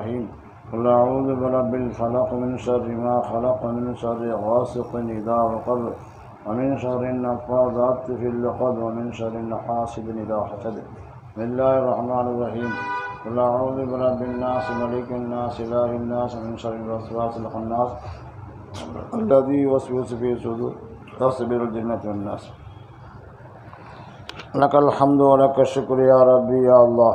الرحيم قل أعوذ برب الفلق من شر ما خلق من شر غاسق إذا وقب ومن شر النفاثات في العقد ومن شر حاسد إذا حسد بسم الله الرحمن الرحيم قل أعوذ برب الناس ملك الناس إله الناس من شر الوسواس الخناس الذي يوسوس في صدور الجنة والناس لك الحمد ولك الشكر يا ربي يا الله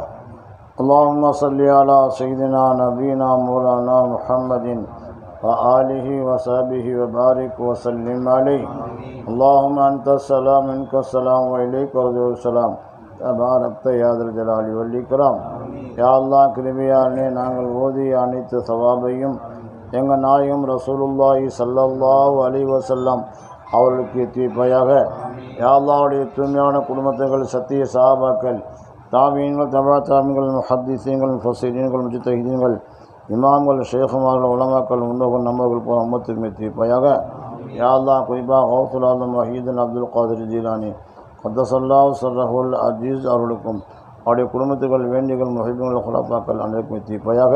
اللهم صل على سيدنا نبينا مولانا محمد وآله وصحبه وبارك وسلم عليه اللهم أنت السلام منك السلام وإليك رجع السلام تباركت يا ذا الجلال والإكرام யா அல்லாஹ் கிருபையாலே நாங்கள் ஓதிய அனைத்து சவாபையும் எங்கள் நாயகம் ரசூலுல்லாஹி ஸல்லல்லாஹு அலைஹி வஸல்லம் அவர்களுக்கு எத்திவையாக. யா அல்லாஹ்வுடைய தூய்மையான குடும்பத்தினர்கள், சத்திய சஹாபாக்கள், தாபீன்கள், தபா தாபீன்கள், முஹத்திஸீன்கள், முஃபஸ்ஸிரீன்கள், முஜ்தஹிதீன்கள், இமாம்கள், ஷேகுமார்கள், உலமாக்கள், முன்னோர்கள், நம்மர்கள் போன உம்மத்துக்கு எத்திவையாக. யா அல்லாஹ் குறிப்பாக கௌசுல் ஆலம் வஹீதுல் அப்துல் காதிர் ஜீலானி கத்தஸல்லாஹு ஸர்ரஹுல் அஜீஸ் அவர்களுக்கும் அவருடைய குடும்பத்துகள், வேண்டிகள், முஹிபீன்கள், குலஃபாக்கள் அனைவருக்கும் எத்திவையாக.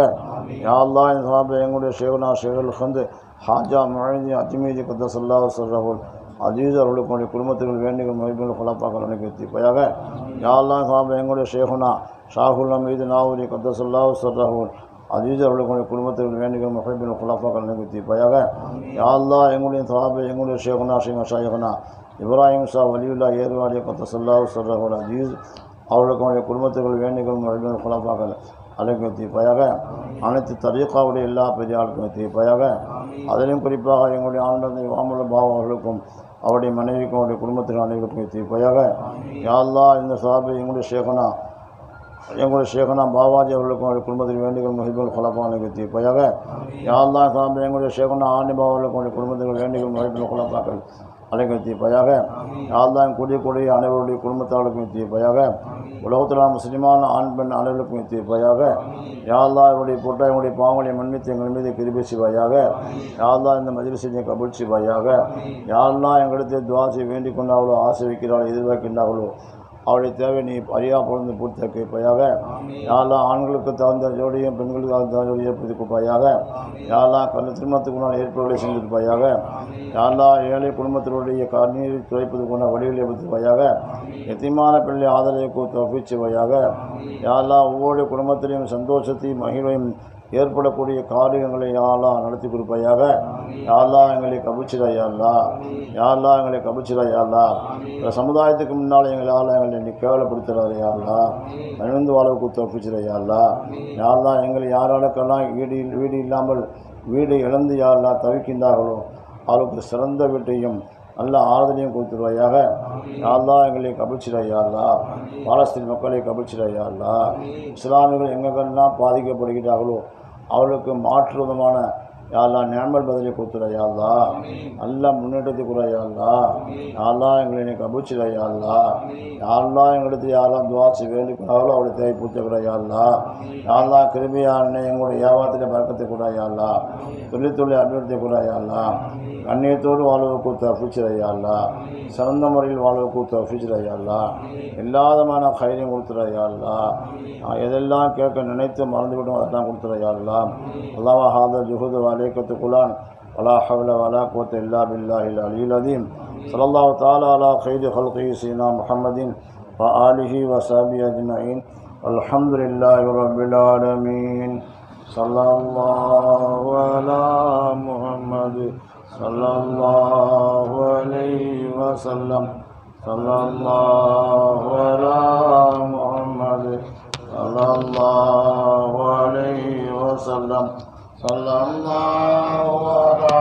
யா அல்லாஹ் இந்த சஹாபா எங்களுடைய ஷேகுனா ஷேகுல் ஹந்த் ஹாஜா முஹைதி அஜ்மீதி கத்தஸல்லாஹு ஸர்ரஹுல் அஜீஸ் அவர்களுடைய குடும்பத்துகள், வேண்டிகள், முஹிபீன்கள், குலஃபாக்கள் அனைவருக்கும் எத்திவையாக. யா அல்லாஹ் சஹாபா எங்களுடைய ஷேகுனா ஷாஹுல் ஹமீது நாவூரி கத்தஸல்லாஹு ஸர்ரஹுல் அஜீஸ் அவர்களுடைய குடும்பத்துகள், வேண்டிகள், முஹிபீன்கள், குலஃபாக்கள் அனைவருக்கும் எத்திவையாக. யா அல்லாஹ் எங்களுடைய சஹாபா எங்களுடைய ஷேகுனா ஷேகுனா இப்ராஹிம் ஷா வலியுல்லா ஏர்வாடி கத்தஸல்லாஹு ஸர்ரஹுல் அஜீஸ் அவர்களுடைய குடும்பத்துகள், வேண்டிகள், முஹிபீன்கள், குலஃபாக்கள் அனைவருக்கும் எத்திவையாக. அனைத்து தரீகாவுடைய எல்லா பெரியாளுக்கும் எத்திவையாக. அதிலும் குறிப்பாக எங்களுடைய ஆண்டந்த இமாமுல் பாவா அவர்களுக்கும் அவருடைய மனைவிக்கும் அவருடைய குடும்பத்தினர் அனைவருக்கும் எத்திவையாக. யா அல்லாஹ் இந்த சாபை எங்களுடைய ஷேகனா பாபாஜி அவர்களுக்கும் அவருடைய குடும்பத்தில் வேண்டிகள், முஹிபீன்கள், குலஃபாக்கள் எத்திவையாக. யா அல்லாஹ் சாபை எங்களுடைய ஷேகனா ஆனி பாபா அவர்களுக்கும் அவருடைய குடும்பத்தில் வேண்டிகள், முஹிபீன்கள், குலஃபாக்கள் அனைவருக்கும் எத்திவையாக. யா அல்லாஹ் கூடிய அனைவருடைய குடும்பத்தார்களுக்கும் எத்திவையாக. உலகத்தில் முஸ்லிமான ஆண் பெண் அனைவருக்கும் எத்திவையாக. யா அல்லாஹ் இவருடைய பொருட்டா எங்களுடைய பாவங்களை மன்னித்து எங்கள் மீது கிருபை செய்வாயாக. யா அல்லாஹ் இந்த மஜ்லிஸை கபூல் செய்வாயாக. யா அல்லாஹ் எங்களிடத்தில் துஆ செய்ய வேண்டிக் கொண்டார்களோ, ஆசை வைக்கிறார்களோ, எதிர்பார்க்கின்றார்களோ அவருடைய தேவை நீ அறியா பொழுது பூர்த்தி கேட்பாயாக. யா அல்லாஹ் ஆண்களுக்கு தகுந்த ஜோடியும் பெண்களுக்கு தகுந்த ஜோடியை ஏற்படுத்தி கொடுப்பாயாக. யா அல்லாஹ் திருமணத்துக்கு முன்னால் ஏற்பாடுகளை செஞ்சிருப்பாயாக. யா அல்லாஹ் ஏழை குடும்பத்தினுடைய கண்ணீரை துடைப்பதற்குள்ள வழிகளை ஏற்படுத்துவாயாக. எத்தியமான பிள்ளை ஆதரவை தப்பிச்சுவாயாக. யா அல்லாஹ் ஒவ்வொரு குடும்பத்திலையும் சந்தோஷத்தையும் மகிழ்வையும் ஏற்படக்கூடிய காரியங்களை யா அல்லாஹ் நடத்தி கொடுப்பாயாக. யா அல்லாஹ் எங்களை கபூச்சிடா யா அல்லாஹ். யா அல்லாஹ் எங்களை கபூச்சிடா யா அல்லாஹ். இந்த சமுதாயத்துக்கு முன்னால் எங்களை நீ கேவலப்படுத்துகிறாரு யா அல்லாஹ். அணிந்து வாழ்வுக்கு தப்பிச்சிடா யா அல்லாஹ். யா அல்லாஹ் எங்களை யாராலுக்கெல்லாம் வீடு இல்லாமல் வீடு இழந்து யா அல்லாஹ் தவிக்கின்றார்களோ அவருக்கு சிறந்த வீட்டையும் நல்ல ஆறுதலையும் கொடுத்துருவாயாக. யா அல்லாஹ் எங்களை கபூச்சிடா யா அல்லாஹ். பாலஸ்தீன் மக்களை கபூச்சிடா யா அல்லாஹ். இஸ்லாமியர்கள் எங்கெல்லாம் பாதிக்கப்படுகிறார்களோ அவர்களுக்கு மாற்று விதமான யா அல்லாஹ் நிஅமத் பதிலை கொடுத்துடா யா அல்லாஹ். நல்ல முன்னேற்றத்தை கூட யா அல்லாஹ். யா அல்லாஹ் எங்களை நீ கபூச்சிடா யா அல்லாஹ். யா அல்லாஹ் எங்களுக்கு யாரெல்லாம் துஆ செய்ய வேண்டிக்கிறார்களோ அவருடைய தேவை பூர்த்தி கூட யா அல்லாஹ். யா அல்லாஹ் கிருபையான எங்களுடைய வியாபாரத்தில் பறக்கத்தை கூட யா அல்லாஹ். தொழில் அபிவிருத்தி கூட யா அல்லாஹ். கண்ணியத்தோடு வாழ்வுக்கு தப்பிச்சிடா யா அல்லாஹ். சிறந்த முறையில் வாழ்வுக்கு தப்பிச்சிடா யா அல்லாஹ். எல்லாதமான கைரியம் கொடுத்துடா யா அல்லாஹ். எதெல்லாம் கேட்க நினைத்து மறந்துவிட்டோம் அதெல்லாம் கொடுத்துடா யா அல்லாஹ். அல்லாஹ் ஹாதா ஜுஹூது வலைக்கத்து குலான் வலா ஹவ்ல வலா குவத்த இல்லா பில்லாஹில் அலியில் அதீம். ஸல்லல்லாஹு தஆலா அலா கைரி ஹல்கிஹி சய்யிதினா முஹம்மதின் வ ஆலிஹி வ ஸஹ்பிஹி அஜ்மஈன். அல்ஹம்துலில்லாஹி ரப்பில் ஆலமீன். ஸல்லல்லாஹு அலா முஹம்மது ஸல்லல்லாஹு அலைஹி வஸல்லம். ஸல்லல்லாஹு அலா முஹம்மது ஸல்லல்லாஹு அலைஹி வஸல்லம். ஸல்லல்லாஹு அலா